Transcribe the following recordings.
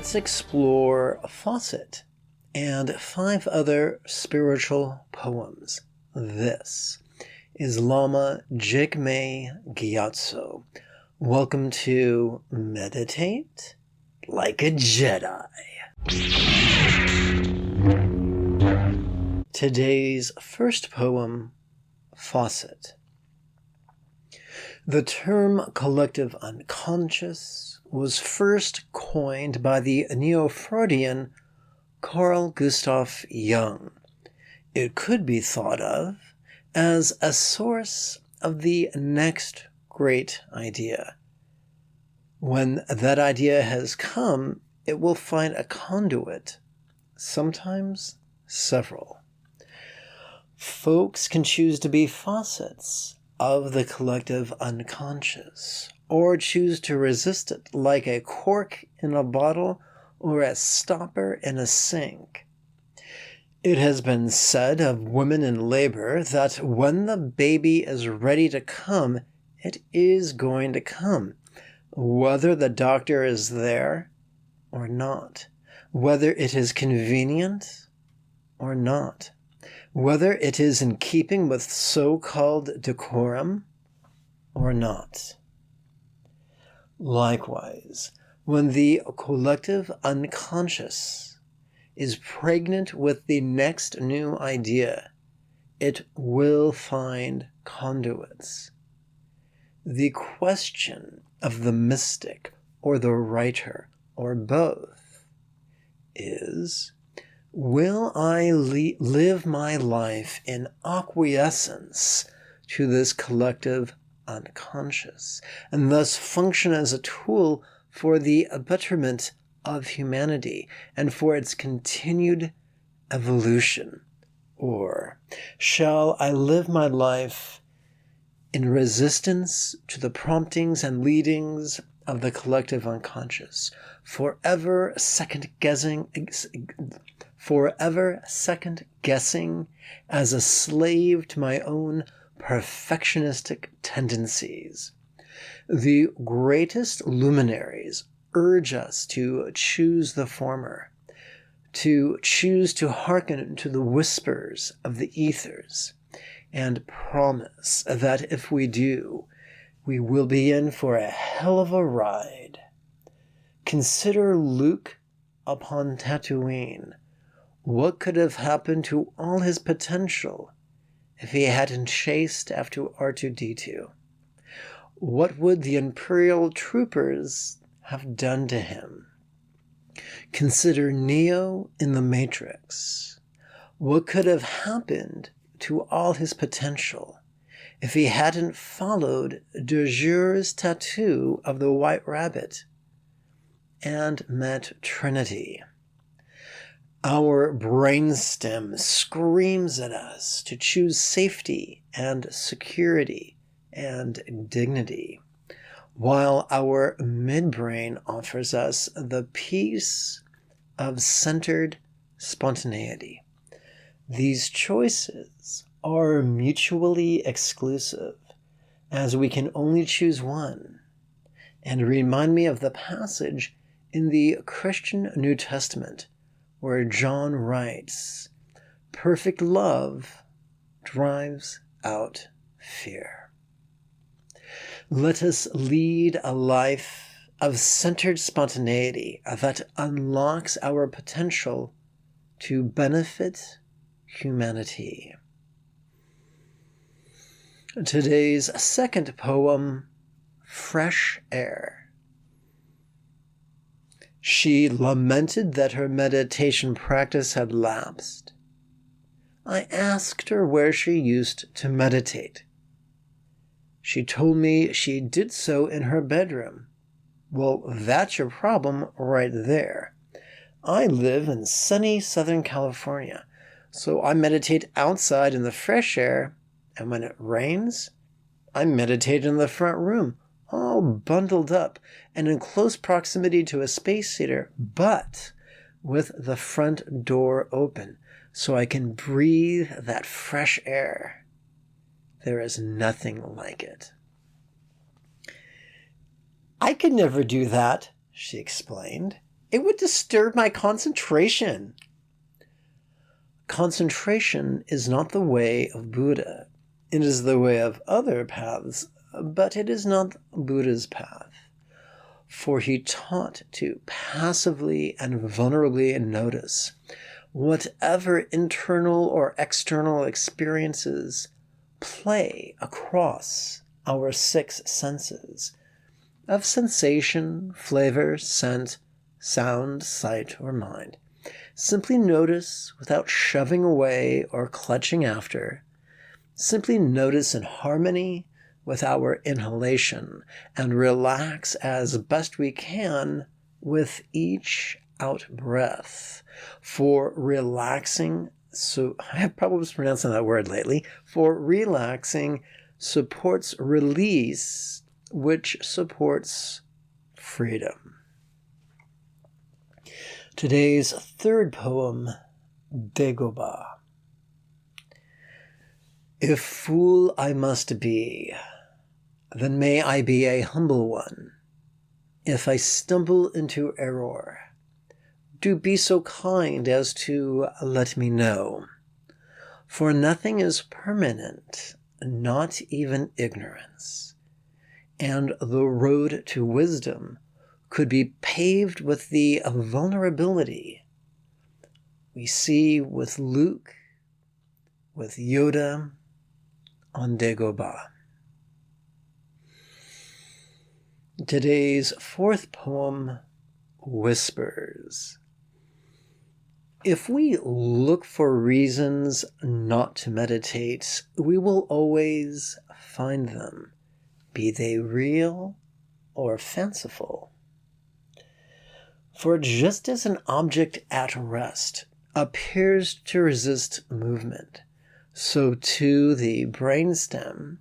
let's explore Faucet and 5 other spiritual poems. This is Lama Jigme Gyatso. Welcome to Meditate Like a Jedi. Today's first poem, Faucet. The term collective unconscious was first coined by the neo-Freudian Carl Gustav Jung. It could be thought of as a source of the next great idea. When that idea has come, it will find a conduit, sometimes several. Folks can choose to be faucets of the collective unconscious, or choose to resist it like a cork in a bottle or a stopper in a sink. It has been said of women in labor that when the baby is ready to come, it is going to come, whether the doctor is there or not, whether it is convenient or not, whether it is in keeping with so-called decorum or not. Likewise, when the collective unconscious is pregnant with the next new idea, it will find conduits. The question of the mystic or the writer or both is, will I live my life in acquiescence to this collective unconscious, and thus function as a tool for the betterment of humanity and for its continued evolution? Or shall I live my life in resistance to the promptings and leadings of the collective unconscious, forever second-guessing as a slave to my own perfectionistic tendencies? The greatest luminaries urge us to choose the former, to choose to hearken to the whispers of the ethers, and promise that if we do, we will be in for a hell of a ride. Consider Luke upon Tatooine. What could have happened to all his potential if he hadn't chased after R2-D2? What would the Imperial troopers have done to him? Consider Neo in the Matrix. What could have happened to all his potential if he hadn't followed de jure's tattoo of the White Rabbit and met Trinity? Our brainstem screams at us to choose safety and security and dignity, while our midbrain offers us the peace of centered spontaneity. These choices are mutually exclusive, as we can only choose one, and remind me of the passage in the Christian New Testament where John writes, "Perfect love drives out fear." Let us lead a life of centered spontaneity that unlocks our potential to benefit humanity. Today's second poem, Fresh Air. She lamented that her meditation practice had lapsed. I asked her where she used to meditate. She told me she did so in her bedroom. Well, that's your problem right there. I live in sunny Southern California, so I meditate outside in the fresh air, and when it rains, I meditate in the front room, all bundled up and in close proximity to a space heater, but with the front door open so I can breathe that fresh air. There is nothing like it. I could never do that, she explained. It would disturb my concentration. Concentration is not the way of Buddha. It is the way of other paths, but it is not Buddha's path. For he taught to passively and vulnerably notice whatever internal or external experiences play across our 6 senses of sensation, flavor, scent, sound, sight, or mind. Simply notice without shoving away or clutching after. Simply notice in harmony with our inhalation and relax as best we can with each out breath. For relaxing, so I have problems pronouncing that word lately, for relaxing supports release, which supports freedom. Today's third poem, Dagobah. If fool I must be, then may I be a humble one. If I stumble into error, do be so kind as to let me know. For nothing is permanent, not even ignorance. And the road to wisdom could be paved with the vulnerability we see with Luke, with Yoda on Dagobah. Today's fourth poem, Whispers. If we look for reasons not to meditate, we will always find them, be they real or fanciful. For just as an object at rest appears to resist movement, so too the brainstem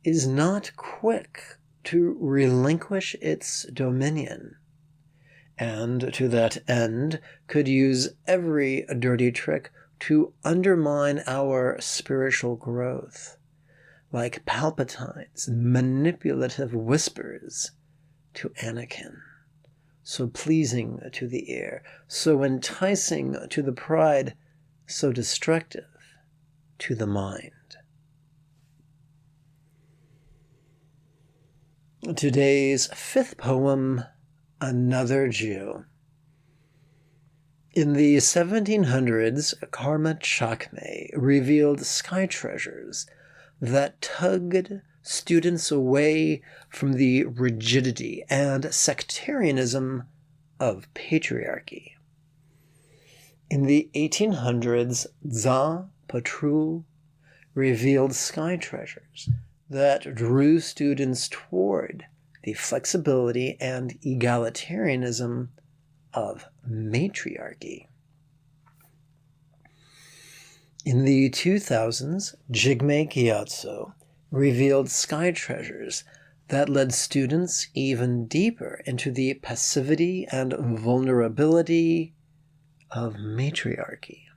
is not quick to relinquish its dominion, and to that end could use every dirty trick to undermine our spiritual growth, like Palpatine's manipulative whispers to Anakin, so pleasing to the ear, so enticing to the pride, so destructive to the mind. Today's fifth poem, Another Jew. In the 1700s, Karma Chakme revealed sky treasures that tugged students away from the rigidity and sectarianism of patriarchy. In the 1800s, Za Patrul revealed sky treasures that drew students toward the flexibility and egalitarianism of matriarchy. In the 2000s, Jigme Gyatso revealed sky treasures that led students even deeper into the passivity and vulnerability of matriarchy.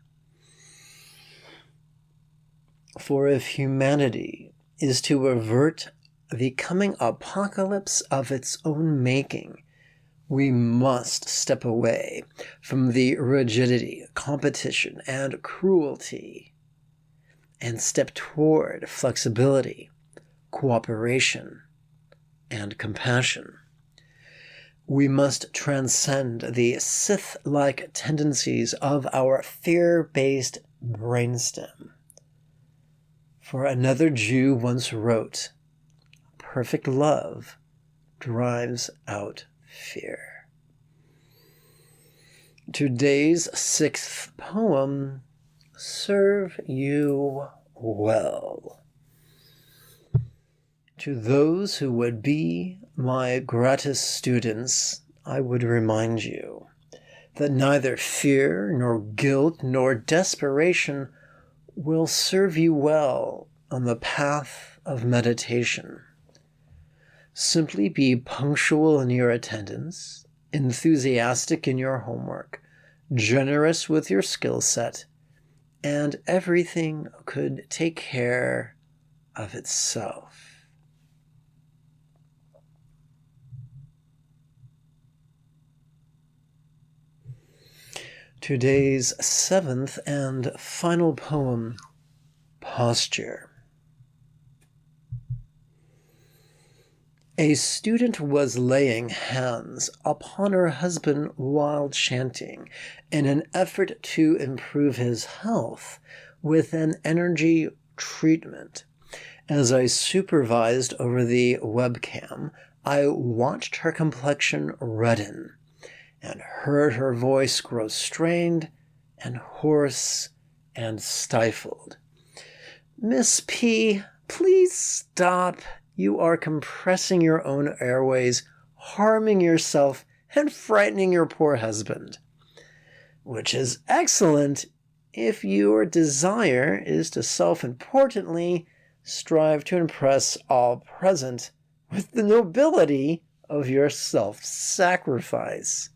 For if humanity is to avert the coming apocalypse of its own making, we must step away from the rigidity, competition, and cruelty, and step toward flexibility, cooperation, and compassion. We must transcend the Sith-like tendencies of our fear-based brainstem. For another Jew once wrote, "Perfect love drives out fear." Today's sixth poem, Serve You Well. To those who would be my gratis students, I would remind you that neither fear, nor guilt, nor desperation will serve you well on the path of meditation. Simply be punctual in your attendance, enthusiastic in your homework, generous with your skill set, and everything could take care of itself. Today's seventh and final poem, Posture. A student was laying hands upon her husband while chanting in an effort to improve his health with an energy treatment. As I supervised over the webcam, I watched her complexion redden and heard her voice grow strained and hoarse and stifled. "Miss P, please stop. You are compressing your own airways, harming yourself, and frightening your poor husband." Which is excellent if your desire is to self-importantly strive to impress all present with the nobility of your self-sacrifice.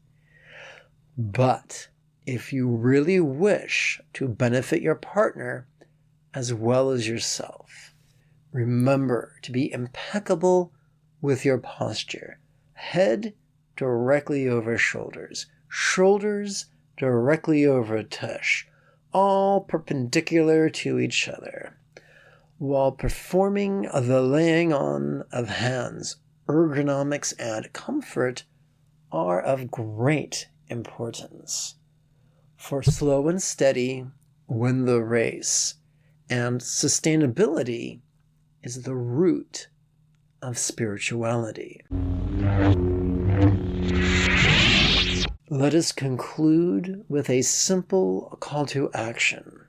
But if you really wish to benefit your partner as well as yourself, remember to be impeccable with your posture. Head directly over shoulders, shoulders directly over tush, all perpendicular to each other. While performing the laying on of hands, ergonomics and comfort are of great importance. For slow and steady win the race, and sustainability is the root of spirituality. Let us conclude with a simple call to action.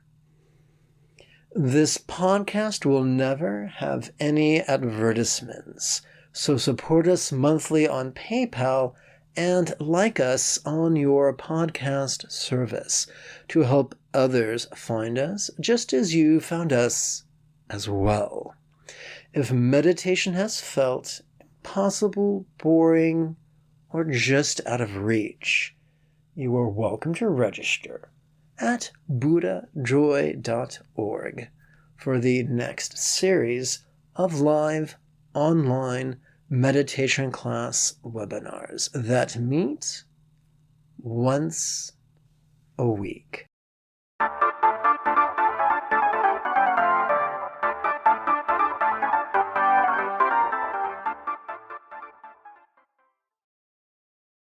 This podcast will never have any advertisements, so support us monthly on PayPal and like us on your podcast service to help others find us just as you found us as well. If meditation has felt impossible, boring, or just out of reach, you are welcome to register at buddhajoy.org for the next series of live online meditation class webinars that meet once a week.